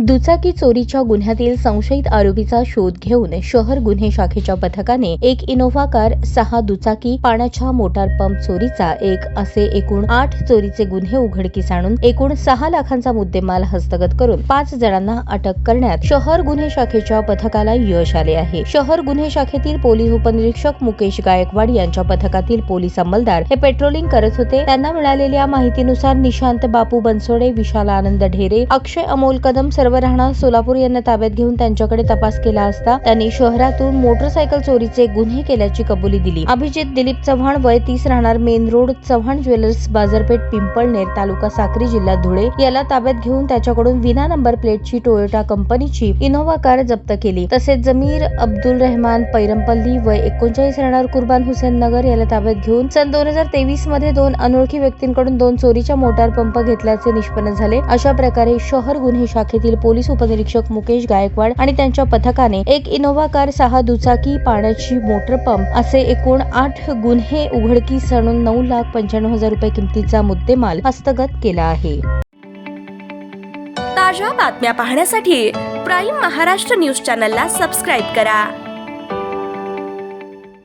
दुचाकी चोरीच्या गुन्ह्यातील संशयित आरोपीचा शोध घेऊन शहर गुन्हे शाखेच्या पथकाने एक इनोव्हा कार, 6 दुचाकी, पाण्याच्या मोटार पंप चोरीचा असे एकूण 8 चोरीचे गुन्हे उघडकीस आणून एकूण 6 लाखांचा मुद्देमाल हस्तगत करून 5 जणांना अटक करण्यात शहर गुन्हे शाखेच्या पथकाला यश आले आहे। शहर गुन्हे शाखेतील पोलीस उपनिरीक्षक मुकेश गायकवाड यांच्या पथकातील पोलीस अंमलदार हे पेट्रोलिंग करत होते। त्यांना मिळालेल्या माहितीनुसार निशांत बापू बनसोडे, विशाल आनंद ढेरे, अक्षय अमोल कदम सर्व राहणार सोलापूर यांना ताब्यात घेऊन त्यांच्याकडे तपास केला असता त्यांनी शहरातून मोटरसायकल चोरीचे गुन्हे केल्याची कबुली दिली। अभिजित दिलीप चव्हाण, वय 30, राहणार मेन रोड, चव्हाण ज्वेलर्स, बाजारपेठ, पिंपळनेर, तालुका साक्री, जिल्हा धुळे याला ताब्यात घेऊन त्याच्याकडून विना नंबर प्लेटची टोयोटा कंपनीची इनोव्हा कार जप्त केली। तसेच जमीर अब्दुल रहमान पैरमपल्ली, वय 39, राहणार कुर्बान हुसेन नगर याला ताब्यात घेऊन सन 2023 मध्ये 2 अनोळखी व्यक्तींकडून 2 चोरीच्या मोटार पंप घेतल्याचे निष्पन्न झाले। अशा प्रकारे शहर गुन्हे शाखेतील पोलीस उपनिरीक्षक मुकेश गायकवाड आणि त्यांच्या पथकाने एक इनोव्हा कार, 6 दुचाकी, पाण्याची मोटर पंप असे एकूण 8 गुन्हे उघडकीस आणून 9,95,000 रुपये किमतीचा मुद्देमाल हस्तगत केला आहे। ताज्या बातम्या पाहण्यासाठी प्राईम महाराष्ट्र न्यूज चॅनलला सबस्क्राईब करा।